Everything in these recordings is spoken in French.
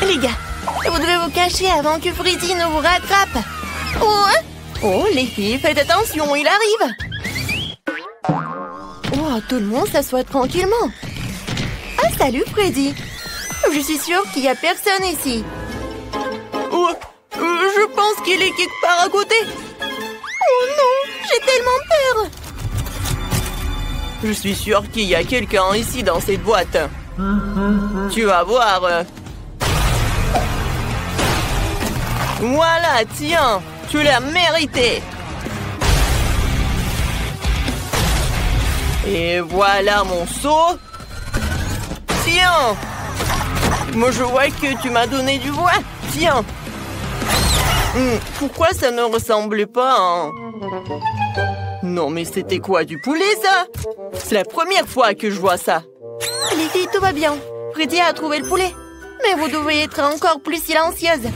Les gars, vous devez vous cacher avant que Freddy ne vous rattrape. Oh, les filles, faites attention, il arrive. Oh, tout le monde s'assoit tranquillement. Ah, salut Freddy. Je suis sûre qu'il n'y a personne ici. Oh, je pense qu'il est quelque part à côté. Oh non, j'ai tellement peur. Je suis sûre qu'il y a quelqu'un ici dans cette boîte. Tu vas voir. Voilà, tiens, tu l'as mérité. Et voilà mon seau. Tiens. Moi, je vois que tu m'as donné du bois. Tiens. Pourquoi ça ne ressemble pas à... Non, mais c'était quoi, du poulet, ça? C'est la première fois que je vois ça. Les filles, tout va bien. Freddy a trouvé le poulet. Mais vous devriez être encore plus silencieuse.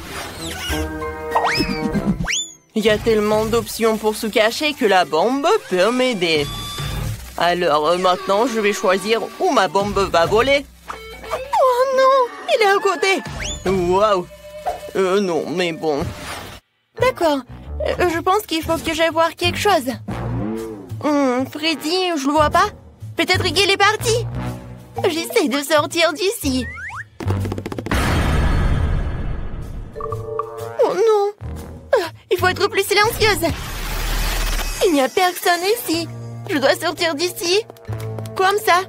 Il y a tellement d'options pour se cacher que la bombe peut m'aider. Alors, maintenant, je vais choisir où ma bombe va voler. Oh non, il est à côté. Waouh. Non, mais bon. D'accord. Je pense qu'il faut que j'aille voir quelque chose. Freddy, je le vois pas. Peut-être qu'il est parti. J'essaie de sortir d'ici. Oh non. Il faut être plus silencieuse. Il n'y a personne ici. Je dois sortir d'ici. Comme ça.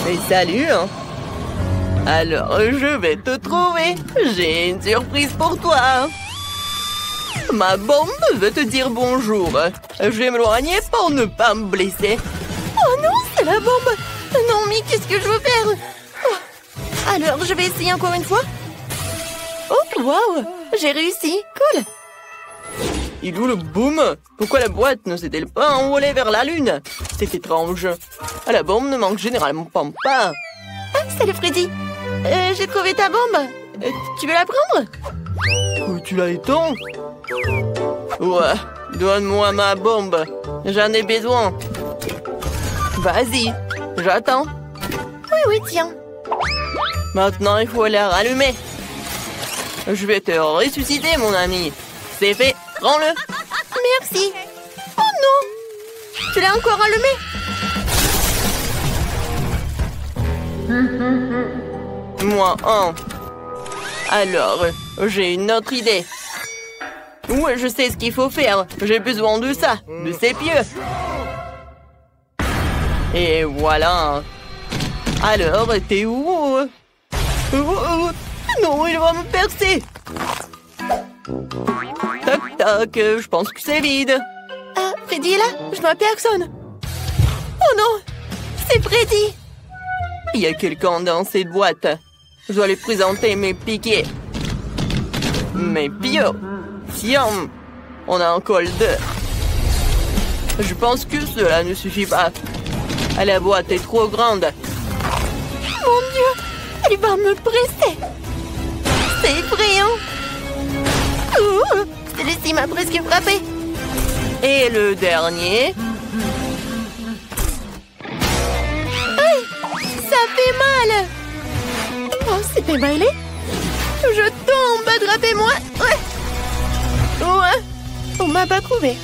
Mais salut, hein. Alors, je vais te trouver. J'ai une surprise pour toi. Ma bombe veut te dire bonjour. Je vais m'éloigner pour ne pas me blesser. Oh non, c'est la bombe. Non, mais qu'est-ce que je veux faire? Alors, je vais essayer encore une fois. Oh, waouh, j'ai réussi. Cool. Il est où le boom? Pourquoi la boîte ne s'est-elle pas envolée vers la lune? C'est étrange. La bombe ne manque généralement pas. Ah, salut Freddy. J'ai trouvé ta bombe. Tu veux la prendre? Tu la étends? Ouais, donne-moi ma bombe. J'en ai besoin. Vas-y, j'attends. Oui, tiens. Maintenant, il faut la rallumer. Je vais te ressusciter, mon ami. C'est fait, prends-le. Merci. Oh non, tu l'as encore allumé? Moi, Alors, j'ai une autre idée. Ouais, je sais ce qu'il faut faire. J'ai besoin de ça, de ces pieux. Et voilà. Alors, t'es où? Non, il va me percer. Toc, toc, je pense que c'est vide. Ah, Freddy est là? Je vois personne. Oh non, c'est Freddy. Il y a quelqu'un dans cette boîte. Je dois lui présenter mes piquets. Mes pieux. Tiens, on a un col d'œuf. Je pense que cela ne suffit pas. La boîte est trop grande. Mon Dieu, il va me presser. C'est effrayant. Celui-ci m'a presque frappé. Et le dernier. Aïe, ça fait mal. Oh, c'est démêlé. Je tombe, attrapez-moi. Ouais, on m'a pas trouvé.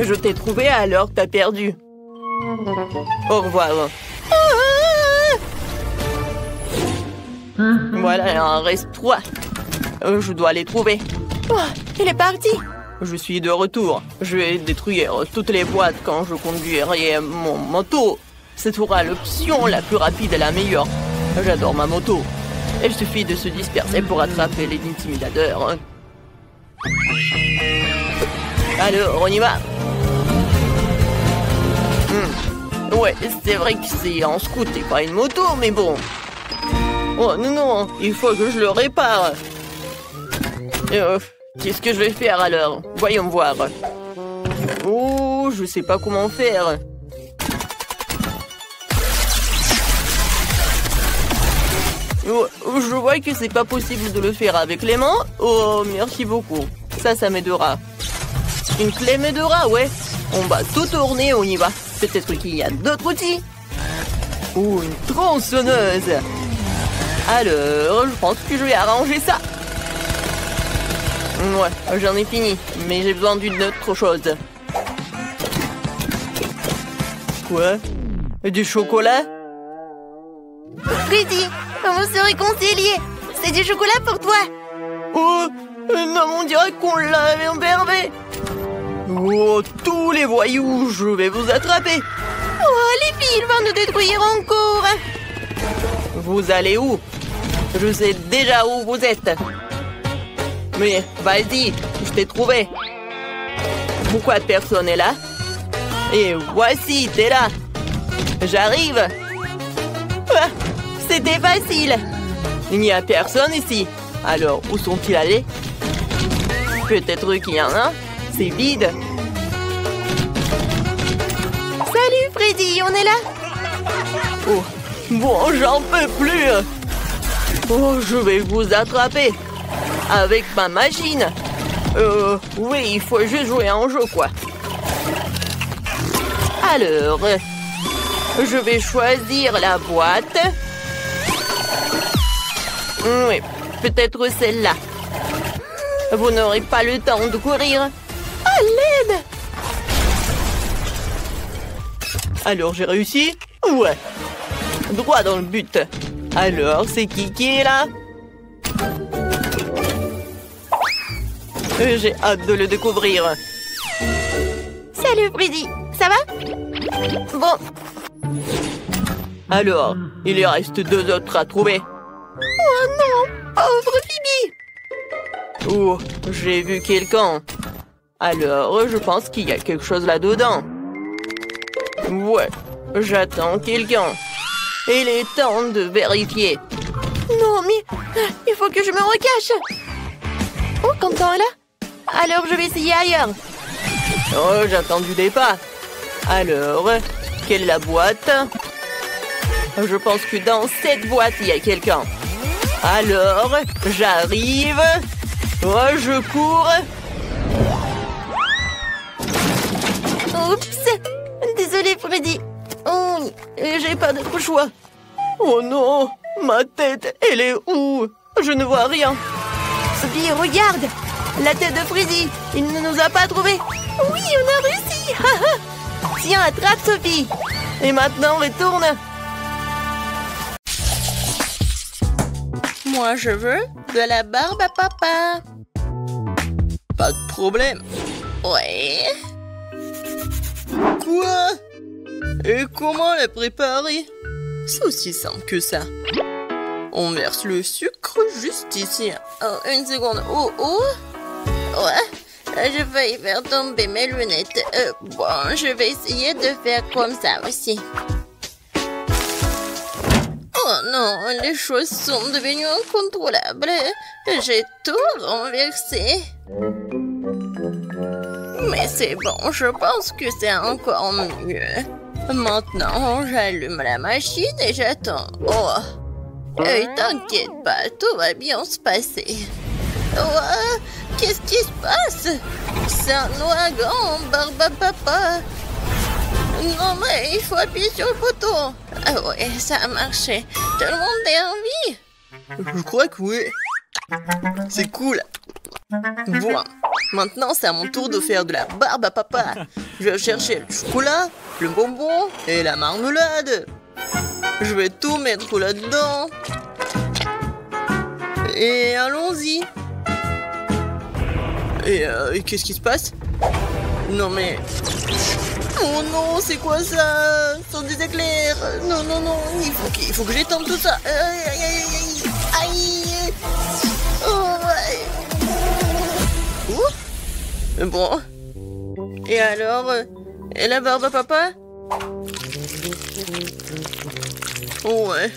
Je t'ai trouvé alors t'as perdu. Au revoir. Voilà, il en reste 3. Je dois les trouver. Oh, il est parti. Je suis de retour. Je vais détruire toutes les boîtes quand je conduirai mon moto. Ce sera l'option la plus rapide et la meilleure. J'adore ma moto. Il suffit de se disperser pour attraper les intimidateurs. Alors, on y va. Ouais, c'est vrai que c'est un scoot et pas une moto, mais bon. Oh non, il faut que je le répare. Qu'est-ce que je vais faire alors? Voyons voir. Oh, je sais pas comment faire. Oh, je vois que c'est pas possible de le faire avec les mains. Oh, merci beaucoup. Ça m'aidera. Une clé m'aidera, ouais. On va tout tourner, on y va. Peut-être qu'il y a d'autres outils. Ou une tronçonneuse. Alors, je pense que je vais arranger ça. Ouais, j'en ai fini, mais j'ai besoin d'une autre chose. Quoi? Du chocolat? Freddy, on se réconcilier. C'est du chocolat pour toi. Oh, non, on dirait qu'on l'avait enfermé. Oh, tous les voyous, je vais vous attraper. Oh, les filles, ils vont nous détruire encore. Vous allez où? Je sais déjà où vous êtes. Mais vas-y, je t'ai trouvé. Pourquoi personne n'est là? Et voici, t'es là. J'arrive. Ah, c'était facile. Il n'y a personne ici. Alors, où sont-ils allés? Peut-être qu'il y en a. C'est vide. Salut Freddy, on est là? Oh, bon, j'en peux plus. Oh, je vais vous attraper. Avec ma machine. Oui, il faut juste jouer à un jeu, quoi. Alors, je vais choisir la boîte. Oui, peut-être celle-là. Vous n'aurez pas le temps de courir. À l'aide! Alors, j'ai réussi? Ouais. Droit dans le but. Alors, c'est qui est là? J'ai hâte de le découvrir. Salut Freddy, ça va? Bon. Alors, il y reste 2 autres à trouver. Oh non, pauvre Phoebe. Oh, j'ai vu quelqu'un. Alors, je pense qu'il y a quelque chose là-dedans. Ouais, j'attends quelqu'un. Il est temps de vérifier. Non, mais il faut que je me recache. Oh, Quentin est là? Alors, je vais essayer ailleurs. Oh, j'attends du départ. Alors, quelle est la boîte? Je pense que dans cette boîte, il y a quelqu'un. Alors, j'arrive. Oh, je cours. Oups. Désolée, Freddy. Oh, j'ai pas d'autre choix. Oh non, ma tête, elle est où? Je ne vois rien. Sophie, regarde. La tête de Freddy. Il ne nous a pas trouvés. Oui, on a réussi. Tiens, attrape, Sophie. Et maintenant, retourne. Moi, je veux de la barbe à papa. Pas de problème. Ouais. Quoi? Et comment la préparer? C'est aussi simple que ça. On verse le sucre juste ici. Oh, une seconde. Oh, oh. Ouais. Je vais y faire tomber mes lunettes. Bon, je vais essayer de faire comme ça aussi. Oh non, les choses sont devenues incontrôlables. J'ai tout renversé. Mais c'est bon, je pense que c'est encore mieux. Maintenant, j'allume la machine et j'attends. Oh, t'inquiète pas, tout va bien se passer. Oh, qu'est-ce qui se passe? C'est un ouragan, barbe à papa. Non, mais il faut appuyer sur le bouton. Ah ouais, ça a marché. Tout le monde est en vie? Je crois que oui. C'est cool. Bon, maintenant c'est à mon tour de faire de la barbe à papa. Je vais chercher le chocolat, le bonbon et la marmelade. Je vais tout mettre là-dedans. Et allons-y. Et qu'est-ce qui se passe? Non mais... Oh non, c'est quoi ça? Ce sont des éclairs. Non, non, non, il faut que j'étende tout ça. Aïe, aïe, aïe, aïe. Oh, ouais. Bon. Et alors, et la barbe à papa? Ouais.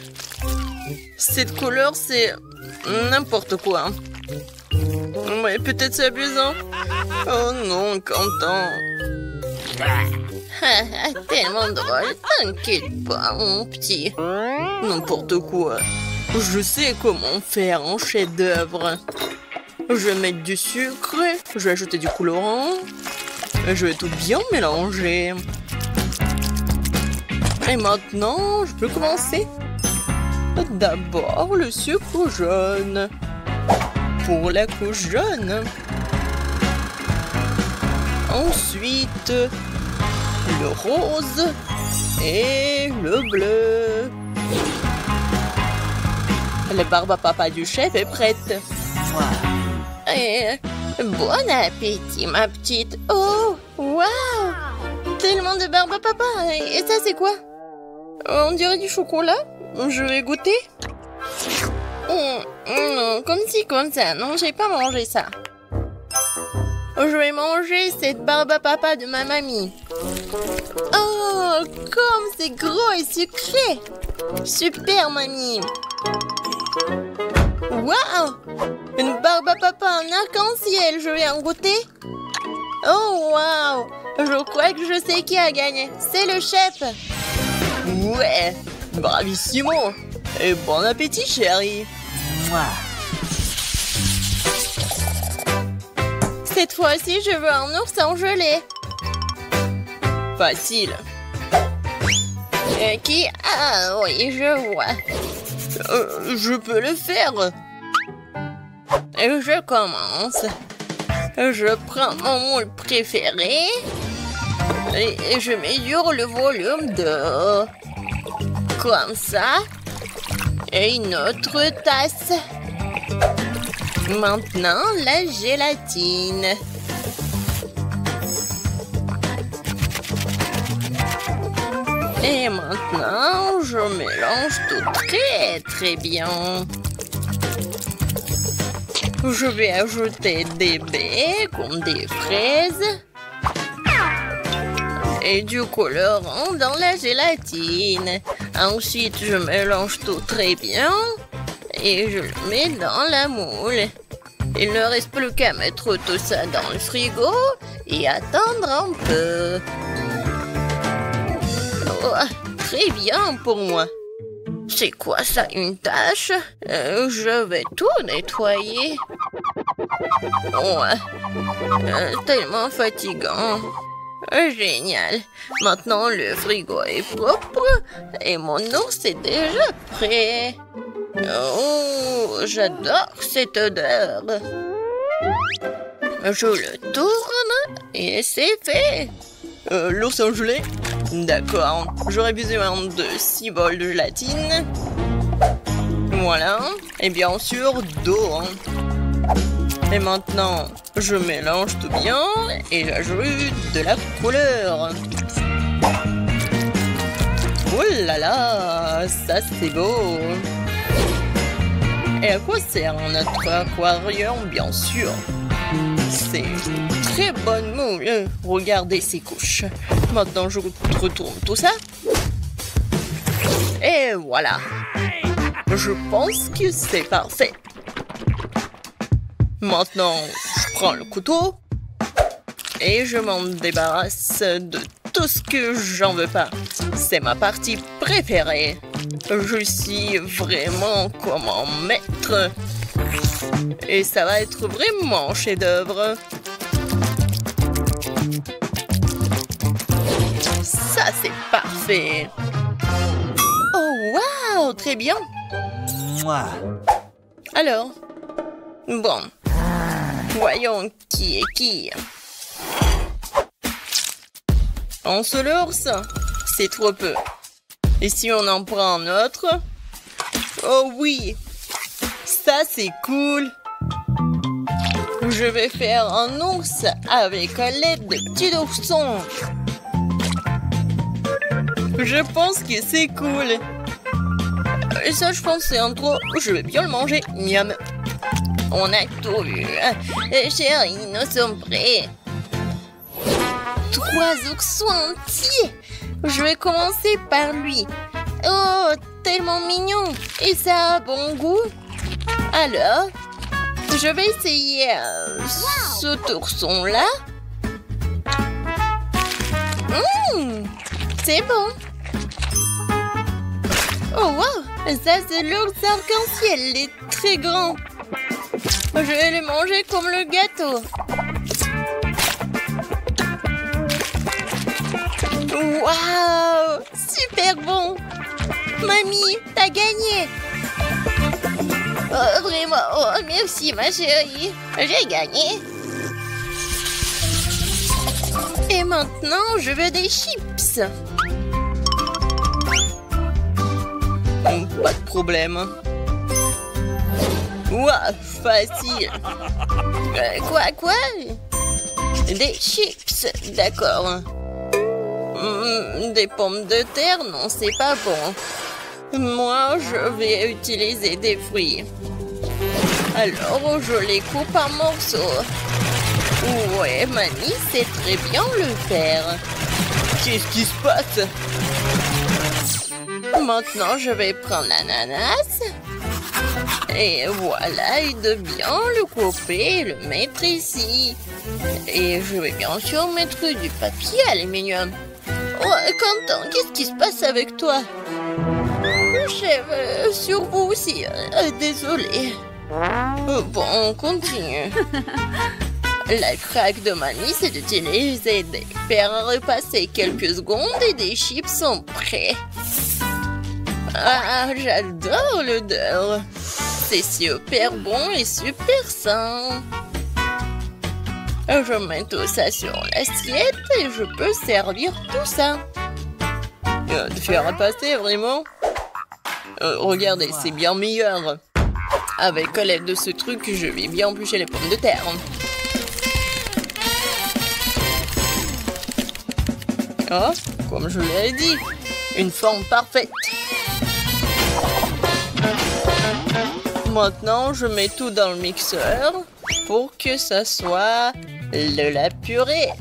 Cette couleur, c'est n'importe quoi. Ouais, peut-être c'est amusant. Oh non, Quentin. Tellement drôle, t'inquiète pas, mon petit. N'importe quoi. Je sais comment faire un chef-d'œuvre. Je vais mettre du sucre, je vais ajouter du colorant, je vais tout bien mélanger. Et maintenant, je peux commencer. D'abord, le sucre jaune. Pour la couche jaune. Ensuite, le rose et le bleu. La barbe à papa du chef est prête. Et bon appétit, ma petite. Oh, waouh! Tellement de barbe à papa. Et ça, c'est quoi? On dirait du chocolat. Je vais goûter. Non, comme ci, comme ça. Non, j'ai pas mangé ça. Je vais manger cette barbe à papa de ma mamie. Oh, comme c'est gros et sucré. Super, mamie. Waouh! Une barbe à papa en arc-en-ciel. Je vais en goûter. Oh, waouh! Je crois que je sais qui a gagné. C'est le chef. Ouais, bravissimo. Et bon appétit, chérie. Cette fois-ci, je veux un ours en gelée. Facile. Qui? Ah oui, je vois. Je peux le faire. Je commence. Je prends mon moule préféré et je mesure le volume d'eau. Comme ça. Et une autre tasse. Maintenant, la gélatine. Et maintenant, je mélange tout très bien. Je vais ajouter des baies comme des fraises et du colorant dans la gélatine. Ensuite, je mélange tout très bien et je le mets dans la moule. Il ne reste plus qu'à mettre tout ça dans le frigo et attendre un peu. Oh, très bien pour moi. C'est quoi ça, une tâche? Je vais tout nettoyer. Ouais. Tellement fatigant. Génial. Maintenant, le frigo est propre et mon ours est déjà prêt. Oh, j'adore cette odeur. Je le tourne et c'est fait. L'ours en gelée? D'accord. J'aurais besoin de 6 bols de gélatine. Voilà. Et bien sûr, d'eau. Et maintenant, je mélange tout bien et j'ajoute de la couleur. Oh là là, ça c'est beau. Et à quoi sert notre aquarium, bien sûr? C'est une très bonne moule. Regardez ces couches. Maintenant, je retourne tout ça. Et voilà. Je pense que c'est parfait. Maintenant, je prends le couteau et je m'en débarrasse de tout ce que j'en veux pas. C'est ma partie préférée. Je suis vraiment comme un maître. Et ça va être vraiment un chef-d'œuvre. Ça, c'est parfait. Oh, waouh, très bien. Alors, bon, voyons qui est qui. Un seul ours, c'est trop peu. Et si on en prend un autre? Oh oui, ça c'est cool. Je vais faire un ours avec l'aide de petits oursons. Je pense que c'est cool. Et ça, je pense que c'est un trop. Je vais bien le manger. Miam. On a tout vu. Chérie, nous sommes prêts. 3 oursons entiers. Je vais commencer par lui. Oh, tellement mignon. Et ça a bon goût. Alors, je vais essayer cet ourson-là. C'est bon. Oh, wow. Ça, c'est l'ours arc-en-ciel. Il est très grand. Je vais le manger comme le gâteau. Waouh! Super bon! Mamie, t'as gagné! moi. Oh, merci, ma chérie. J'ai gagné. Et maintenant, je veux des chips. Pas de problème. Ouah, facile. Quoi? Des chips, d'accord. Des pommes de terre, non, c'est pas bon. Moi, je vais utiliser des fruits. Alors, je les coupe en morceaux. Ouais, Mamie sait très bien le faire. Qu'est-ce qui se passe? Maintenant, je vais prendre l'ananas. Et voilà, et de bien le couper et le mettre ici. Et je vais bien sûr mettre du papier aluminium. Oh, Quentin, qu'est-ce qui se passe avec toi? Chef, sur vous aussi. Désolé. Bon, on continue. La craque de Mamie, c'est d'utiliser des faire repasser quelques secondes et des chips sont prêts. Ah, j'adore l'odeur. C'est super bon et super sain. Je mets tout ça sur l'assiette et je peux servir tout ça. De faire passer, vraiment? Regardez, c'est bien meilleur. Avec l'aide de ce truc, je vais bien éplucher les pommes de terre. Oh, comme je l'ai dit, une forme parfaite. Maintenant, je mets tout dans le mixeur pour que ça soit de la purée.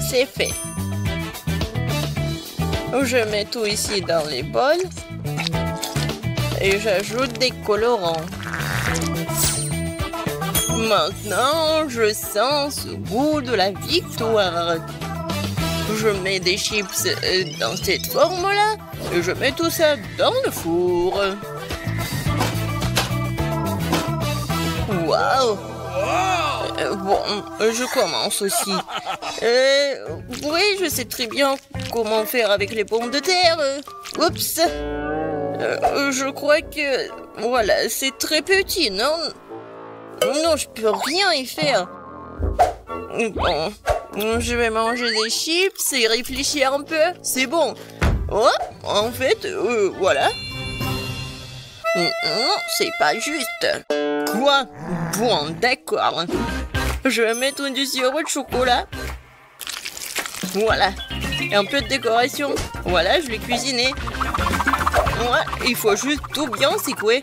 C'est fait. Je mets tout ici dans les bols et j'ajoute des colorants. Maintenant, je sens ce goût de la victoire. Je mets des chips dans cette forme-là et je mets tout ça dans le four. Waouh! Bon, je commence aussi. Oui, je sais très bien comment faire avec les pommes de terre. Oups! Je crois que... Voilà, c'est très petit, non? Non, je peux rien y faire. Bon, je vais manger des chips et réfléchir un peu. C'est bon. Oh, en fait, voilà. Non, c'est pas juste. Quoi? Bon, d'accord. Je vais mettre du sirop de chocolat. Voilà. Et un peu de décoration. Voilà, je l'ai cuisiné. Ouais, il faut juste tout bien secouer.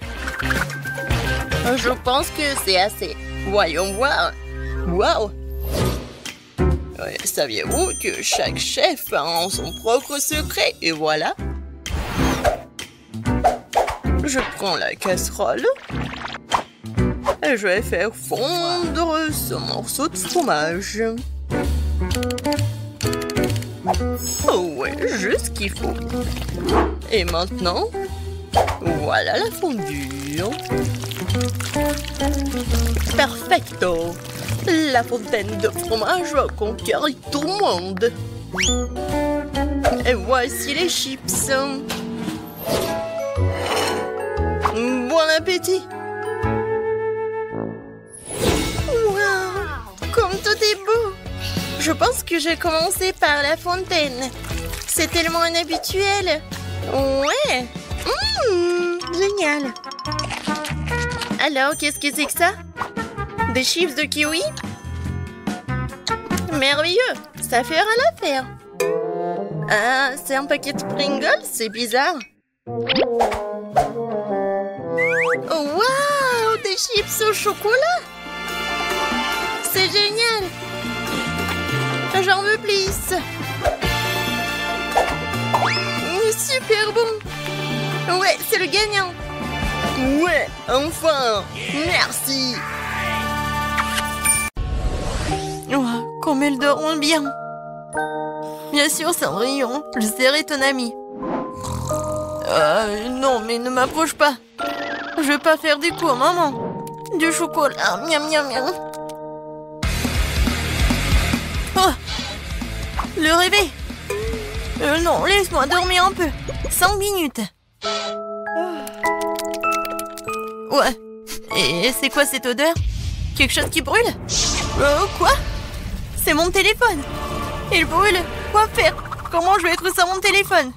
Je pense que c'est assez. Voyons voir. Waouh! Saviez-vous que chaque chef a son propre secret? Et voilà. Je prends la casserole. Et je vais faire fondre ce morceau de fromage. Oh ouais, juste ce qu'il faut. Et maintenant, voilà la fondue. Perfecto! La fontaine de fromage va conquérir tout le monde. Et voici les chips. Bon appétit! Wow! Comme tout est beau! Je pense que je vais commencer par la fontaine. C'est tellement inhabituel. Ouais! Génial! Alors, qu'est-ce que c'est que ça? Des chips de kiwi? Merveilleux! Ça fera l'affaire. Ah, c'est un paquet de Pringles? C'est bizarre. Oh, waouh! Des chips au chocolat! C'est génial! J'en veux plus! Super bon! Ouais, c'est le gagnant! Ouais, enfin! Merci! Oh, comme elles dorment bien! Bien sûr, Cendrillon, je serai ton ami. Non, mais ne m'approche pas. Je vais pas faire des coups, maman. Du chocolat, miam miam miam. Oh, le réveil. Non, laisse-moi dormir un peu. 5 minutes. Ouais. Et c'est quoi cette odeur? Quelque chose qui brûle? Quoi? C'est mon téléphone. Il brûle. Quoi faire? Comment je vais être sans mon téléphone?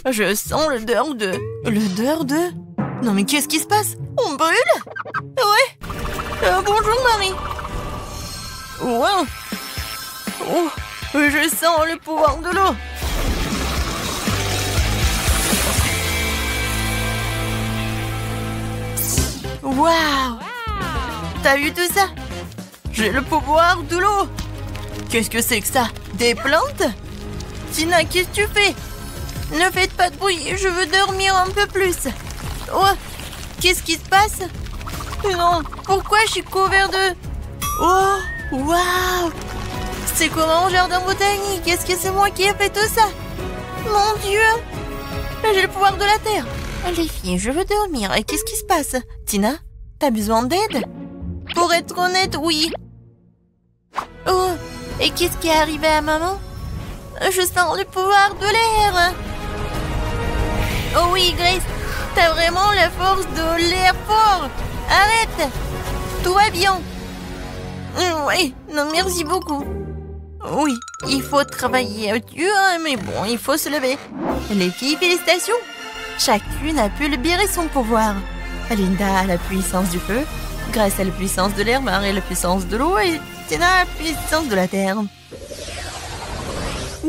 Je sens l'odeur de... L'odeur de... Non mais qu'est-ce qui se passe? On brûle? Ouais. Bonjour Marie. Wow. Oh, je sens le pouvoir de l'eau. Waouh! T'as vu tout ça? J'ai le pouvoir de l'eau. Qu'est-ce que c'est que ça? Des plantes? Tina, qu'est-ce que tu fais? Ne faites pas de bruit, je veux dormir un peu plus. Oh, qu'est-ce qui se passe? Non, pourquoi je suis couvert de... Oh, waouh! C'est comme un jardin botanique. Est-ce que c'est moi qui ai fait tout ça? Mon Dieu! J'ai le pouvoir de la terre. Les filles, je veux dormir. Et qu'est-ce qui se passe? Tina, t'as besoin d'aide? Pour être honnête, oui. Oh, et qu'est-ce qui est arrivé à maman? Je sens le pouvoir de l'air. Oh oui, Grace, t'as vraiment la force de l'air fort. Arrête. Tout va bien. Oui, non, merci beaucoup. Oui, il faut travailler dur, mais bon, il faut se lever. Les filles, félicitations. Chacune a pu libérer son pouvoir. Linda a la puissance du feu, Grace a la puissance de l'air, Marie a la puissance de l'eau et Tina a la puissance de la terre.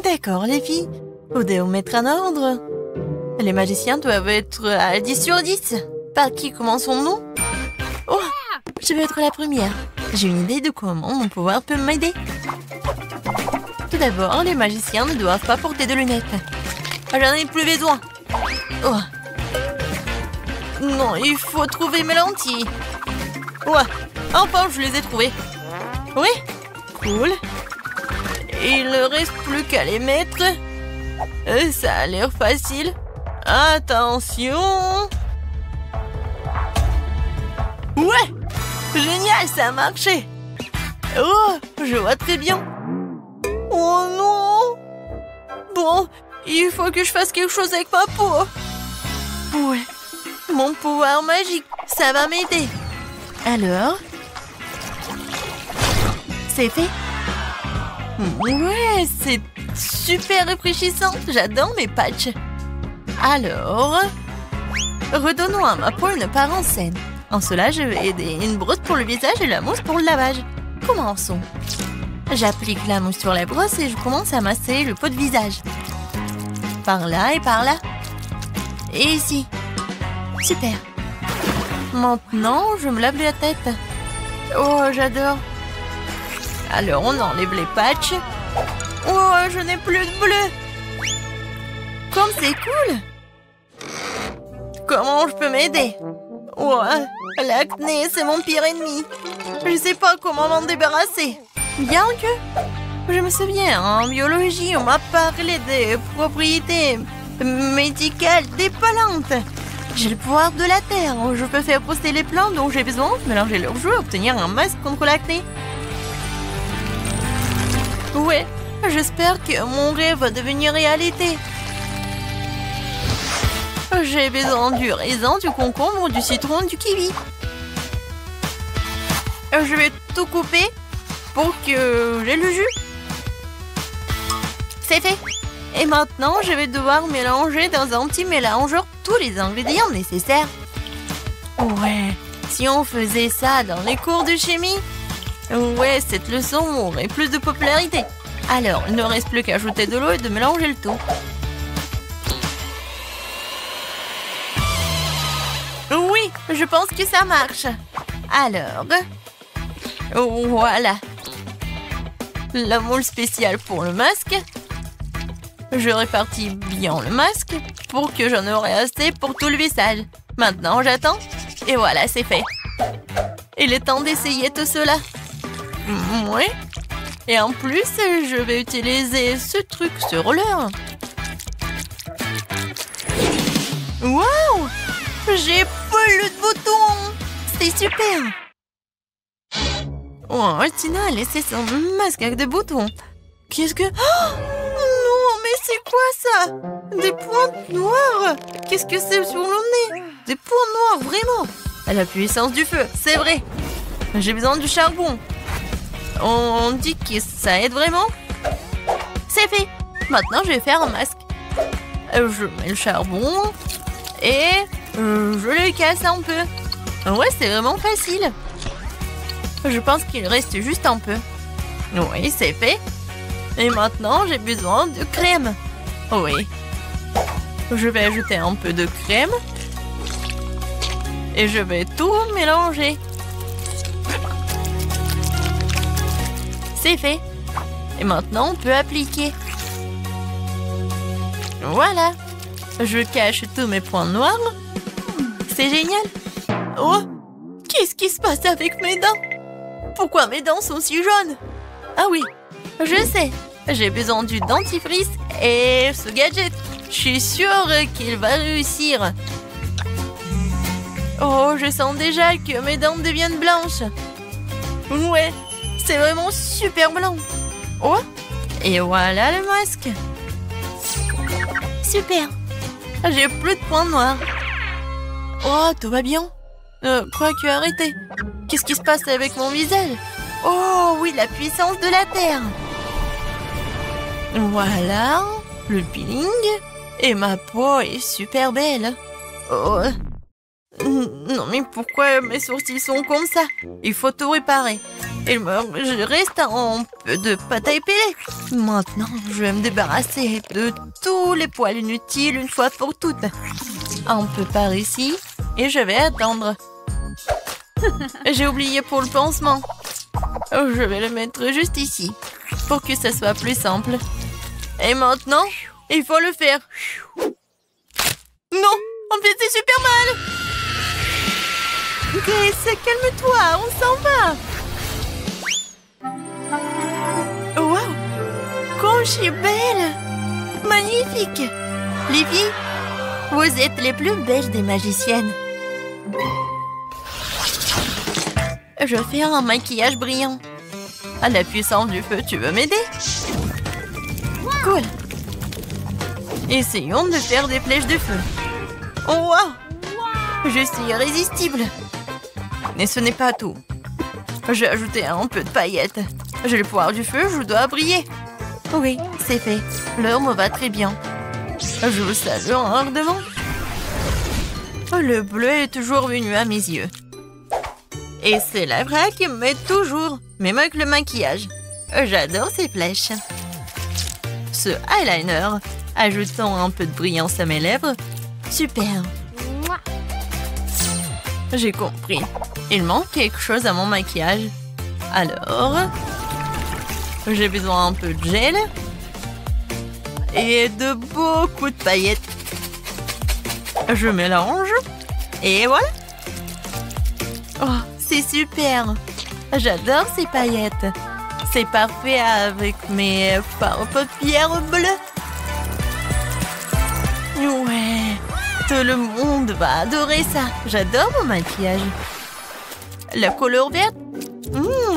D'accord, les filles. Faut mettre en ordre. Les magiciens doivent être à 10 sur 10. Par qui commençons-nous? Oh, je vais être la première. J'ai une idée de comment mon pouvoir peut m'aider. Tout d'abord, les magiciens ne doivent pas porter de lunettes. J'en ai plus besoin. Oh. Non, il faut trouver mes lentilles. Ouais, enfin je les ai trouvées. Oui, cool. Il ne reste plus qu'à les mettre. Ça a l'air facile. Attention. Ouais, génial, ça a marché. Oh, je vois très bien. Oh non. Bon, il faut que je fasse quelque chose avec ma peau. Ouais, mon pouvoir magique, ça va m'aider. Alors, c'est fait. Ouais, c'est super rafraîchissant. J'adore mes patchs. Alors, redonnons à ma peau une apparence saine. En cela, je vais aider une brosse pour le visage et la mousse pour le lavage. Commençons. J'applique la mousse sur la brosse et je commence à masser le pot de visage. Par là et par là. Et ici. Super. Maintenant, je me lave la tête. Oh, j'adore. Alors, on enlève les patchs. Oh, je n'ai plus de bleu. Comme c'est cool. Comment je peux m'aider? Oh, l'acné, c'est mon pire ennemi. Je sais pas comment m'en débarrasser. Bien que, je me souviens, en biologie, on m'a parlé des propriétés médicales des plantes. J'ai le pouvoir de la terre. Je peux faire pousser les plantes dont j'ai besoin, mélanger leurs jus et obtenir un masque contre l'acné. Ouais, j'espère que mon rêve va devenir réalité. J'ai besoin du raisin, du concombre, du citron, du kiwi. Je vais tout couper pour que j'ai le jus. C'est fait. Et maintenant, je vais devoir mélanger dans un petit mélangeur tous les ingrédients nécessaires. Ouais, si on faisait ça dans les cours de chimie, ouais, cette leçon aurait plus de popularité. Alors, il ne reste plus qu'à ajouter de l'eau et de mélanger le tout. Oui, je pense que ça marche. Alors, voilà. La moule spéciale pour le masque. Je répartis bien le masque pour que j'en aurai assez pour tout le visage. Maintenant, j'attends. Et voilà, c'est fait. Il est temps d'essayer tout cela. Oui. Et en plus, je vais utiliser ce truc, ce roller. Waouh! J'ai plus de boutons! C'est super! Oh, Tina a laissé son masque avec des boutons. Qu'est-ce que... Oh non, mais ça? Des pointes noires? Qu'est-ce que c'est sur le nez? Des points noirs, vraiment? La puissance du feu, c'est vrai. J'ai besoin du charbon. On dit que ça aide vraiment? C'est fait. Maintenant, je vais faire un masque. Je mets le charbon et je le casse un peu. Ouais, c'est vraiment facile. Je pense qu'il reste juste un peu. Oui, c'est fait. Et maintenant, j'ai besoin de crème. Oui. Je vais ajouter un peu de crème. Et je vais tout mélanger. C'est fait. Et maintenant, on peut appliquer. Voilà. Je cache tous mes points noirs. C'est génial. Oh, qu'est-ce qui se passe avec mes dents? Pourquoi mes dents sont si jaunes? Ah oui, je sais. J'ai besoin du dentifrice et ce gadget. Je suis sûre qu'il va réussir. Oh, je sens déjà que mes dents deviennent blanches. Ouais, c'est vraiment super blanc. Oh, et voilà le masque. Super. J'ai plus de points noirs. Oh, tout va bien. Quoique, arrêtez. Qu'est-ce qui se passe avec mon visage? Oh, oui, la puissance de la Terre. Voilà, le peeling. Et ma peau est super belle. Oh. Non, mais pourquoi mes sourcils sont comme ça? Il faut tout réparer. Je reste un peu de pâte à épiler. Maintenant, je vais me débarrasser de tous les poils inutiles une fois pour toutes. Un peu par ici. Et je vais attendre. J'ai oublié pour le pansement. Je vais le mettre juste ici. Pour que ça soit plus simple. Et maintenant, il faut le faire. Non, en fait, c'est super mal. Grace, calme-toi, on s'en va. Wow, comme je suis belle. Magnifique. Les filles, vous êtes les plus belles des magiciennes. Je vais faire un maquillage brillant. À la puissance du feu, tu veux m'aider? Cool. Essayons de faire des flèches de feu. Oh, wow. Je suis irrésistible. Mais ce n'est pas tout. J'ai ajouté un peu de paillettes. J'ai le pouvoir du feu, je dois briller. Oui, c'est fait. L'heure me va très bien. Je vous salue ardemment. Le bleu est toujours venu à mes yeux. Et c'est la vraie qui me met toujours, même avec le maquillage. J'adore ces flèches. Ce eyeliner, ajoutant un peu de brillance à mes lèvres. Super. J'ai compris. Il manque quelque chose à mon maquillage. Alors, j'ai besoin un peu de gel et de beaucoup de paillettes. Je mélange et voilà. Oh, c'est super. J'adore ces paillettes. C'est parfait avec mes paupières bleues. Ouais, tout le monde va adorer ça. J'adore mon maquillage. La couleur verte,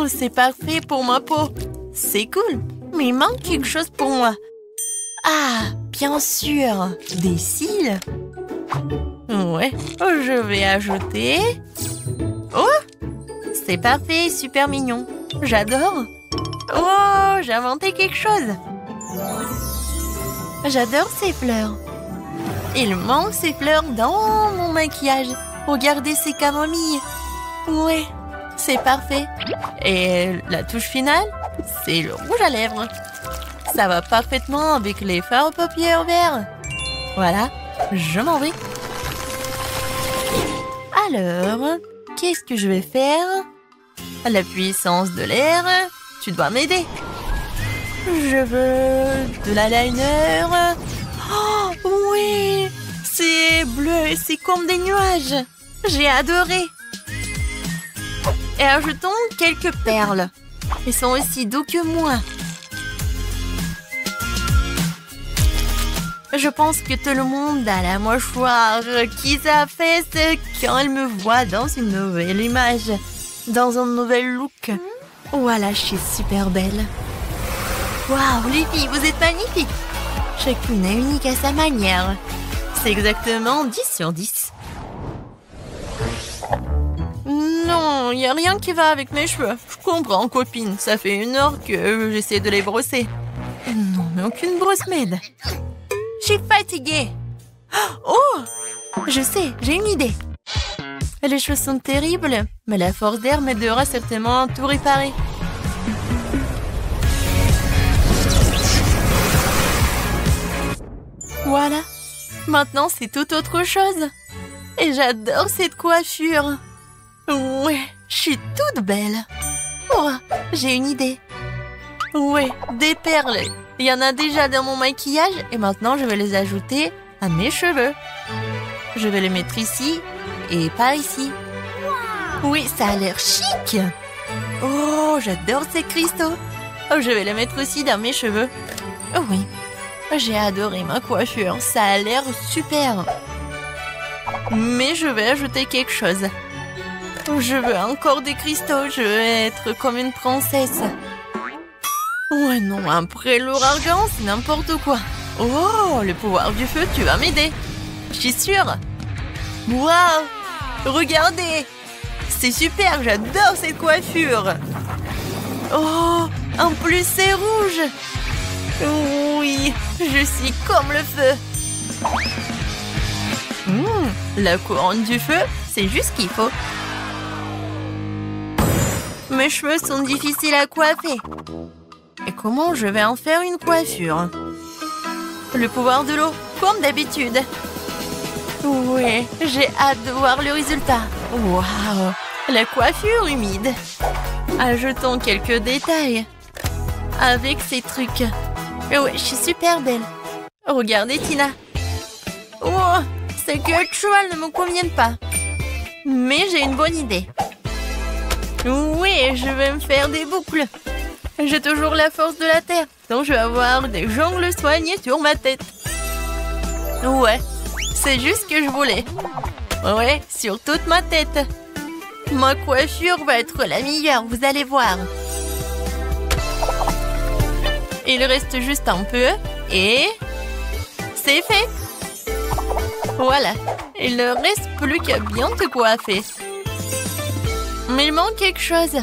c'est parfait pour ma peau. C'est cool, mais il manque quelque chose pour moi. Ah, bien sûr, des cils. Ouais, je vais ajouter... Oh, c'est parfait, super mignon. J'adore. Oh, j'ai inventé quelque chose. J'adore ces fleurs. Il manque ces fleurs dans mon maquillage. Regardez ces camomilles. Ouais, c'est parfait. Et la touche finale, c'est le rouge à lèvres. Ça va parfaitement avec les fards aux paupières verts. Voilà, je m'en vais. Alors, qu'est-ce que je vais faire? La puissance de l'air, tu dois m'aider. Je veux de l'eyeliner. Oh, oui, c'est bleu, c'est comme des nuages. J'ai adoré. Et ajoutons quelques perles. Ils sont aussi doux que moi. Je pense que tout le monde a la mâchoire qui s'affaisse quand elle me voit dans une nouvelle image, dans un nouvel look. Voilà, je suis super belle. Waouh, les filles, vous êtes magnifiques. Chacune est unique à sa manière. C'est exactement 10 sur 10. Non, il n'y a rien qui va avec mes cheveux. Je comprends, copine. Ça fait 1 heure que j'essaie de les brosser. Non, mais aucune brosse m'aide. Je suis fatiguée. Oh! Je sais, j'ai une idée. Les cheveux sont terribles, mais la force d'air m'aidera certainement à tout réparer. Voilà. Maintenant, c'est tout autre chose. Et j'adore cette coiffure. Ouais, je suis toute belle. Oh, j'ai une idée. Ouais, des perles. Il y en a déjà dans mon maquillage et maintenant je vais les ajouter à mes cheveux. Je vais les mettre ici et par ici. Oui, ça a l'air chic. Oh, j'adore ces cristaux. Oh, je vais les mettre aussi dans mes cheveux. Oh oui, j'ai adoré ma coiffure. Ça a l'air super. Mais je vais ajouter quelque chose. Je veux encore des cristaux. Je veux être comme une princesse. Ouais, non, après l'ouragan, c'est n'importe quoi. Oh, le pouvoir du feu, tu vas m'aider. Je suis sûre. Waouh, regardez. C'est super, j'adore cette coiffure. Oh, en plus c'est rouge. Oui, je suis comme le feu. La couronne du feu, c'est juste ce qu'il faut. Mes cheveux sont difficiles à coiffer. Et comment je vais en faire une coiffure? Le pouvoir de l'eau, comme d'habitude. Oui, j'ai hâte de voir le résultat. Waouh, la coiffure humide. Ajoutons quelques détails. Avec ces trucs. Oui, je suis super belle. Regardez Tina. Oh, ces queues de cheval ne me conviennent pas. Mais j'ai une bonne idée. Oui, je vais me faire des boucles. J'ai toujours la force de la terre, donc je vais avoir des jongles soignés sur ma tête. Ouais, c'est juste ce que je voulais. Ouais, sur toute ma tête. Ma coiffure va être la meilleure, vous allez voir. Il reste juste un peu et c'est fait. Voilà, il ne reste plus qu'à bien te coiffer. Mais il manque quelque chose.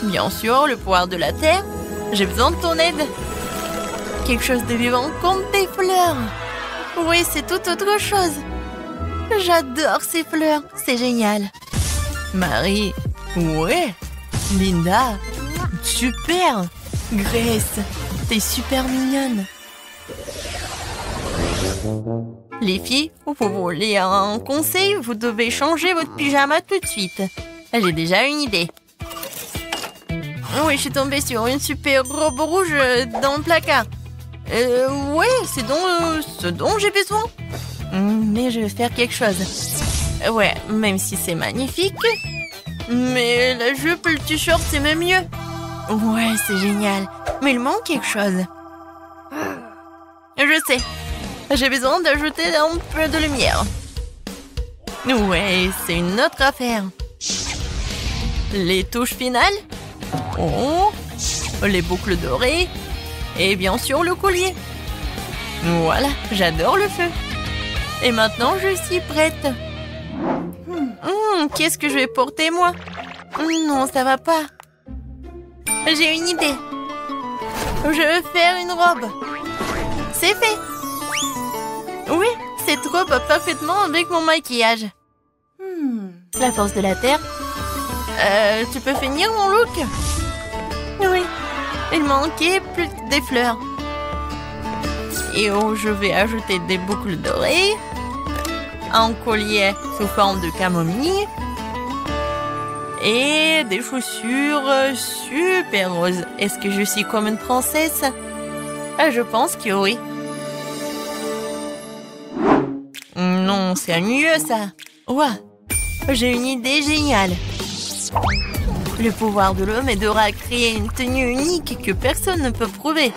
Bien sûr, le pouvoir de la terre. J'ai besoin de ton aide. Quelque chose de vivant comme des fleurs. Oui, c'est tout autre chose. J'adore ces fleurs. C'est génial. Marie. Ouais. Linda. Super. Grace. T'es super mignonne. Les filles, vous voulez un conseil? Vous devez changer votre pyjama tout de suite. J'ai déjà une idée. Oui, je suis tombée sur une super robe rouge dans le placard. Ouais, c'est ce dont j'ai besoin. Mais je vais faire quelque chose. Ouais, même si c'est magnifique. Mais la jupe, le t-shirt, c'est même mieux. Ouais, c'est génial. Mais il manque quelque chose. Je sais. J'ai besoin d'ajouter un peu de lumière. Ouais, c'est une autre affaire. Les touches finales. Oh, les boucles dorées. Et bien sûr le collier. Voilà, j'adore le feu. Et maintenant, je suis prête. Qu'est-ce que je vais porter, moi? Non, ça va pas. J'ai une idée. Je vais faire une robe. C'est fait. Oui, cette robe va parfaitement avec mon maquillage. La force de la terre. Tu peux finir mon look? Oui, il manquait plus que des fleurs. Et oh, je vais ajouter des boucles dorées. Un collier sous forme de camomille. Et des chaussures super roses. Est-ce que je suis comme une princesse? Je pense que oui. Non, c'est mieux ça. Ouais, j'ai une idée géniale. Le pouvoir de l'eau m'aidera à créer une tenue unique que personne ne peut prouver.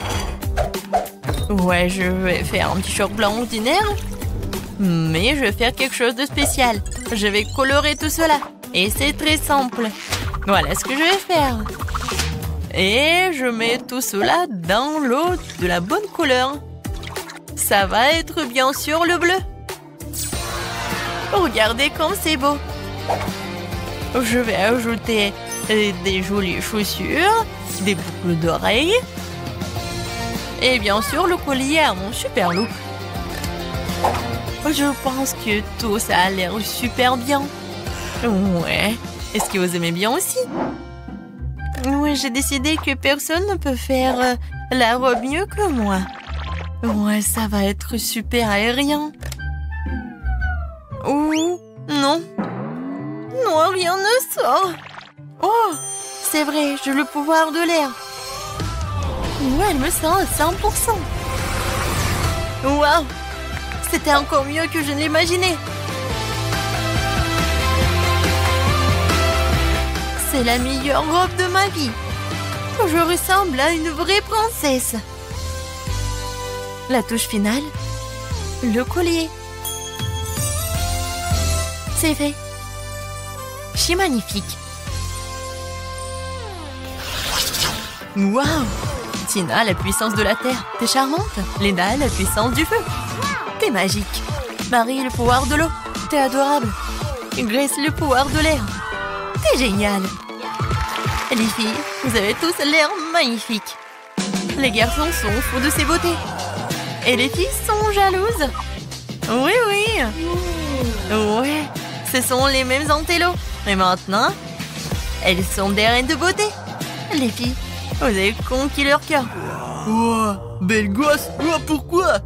Ouais, je vais faire un t-shirt blanc ordinaire. Mais je vais faire quelque chose de spécial. Je vais colorer tout cela. Et c'est très simple. Voilà ce que je vais faire. Et je mets tout cela dans l'eau de la bonne couleur. Ça va être bien sûr le bleu. Regardez comme c'est beau. Je vais ajouter des jolies chaussures, des boucles d'oreilles et bien sûr le collier à mon super look. Je pense que tout ça a l'air super bien. Ouais. Est-ce que vous aimez bien aussi? Oui, j'ai décidé que personne ne peut faire la robe mieux que moi. Ouais, ça va être super aérien. Ouh, non. Non, rien ne sort. Oh, c'est vrai, j'ai le pouvoir de l'air. Ouais, elle me sent à 100%. Waouh, c'était encore mieux que je ne l'imaginais. C'est la meilleure robe de ma vie. Je ressemble à une vraie princesse. La touche finale, le collier. C'est fait. C'est magnifique. Waouh! Tina, la puissance de la terre. T'es charmante. Lena, la puissance du feu. T'es magique. Marie, le pouvoir de l'eau. T'es adorable. Grace, le pouvoir de l'air. T'es génial. Les filles, vous avez tous l'air magnifiques. Les garçons sont fous de ces beautés. Et les filles sont jalouses. Oui, oui. Ouais, ce sont les mêmes antélos. Et maintenant, elles sont des reines de beauté. Les filles, vous avez conquis leur cœur. Oh, belle gosse. Oh, pourquoi?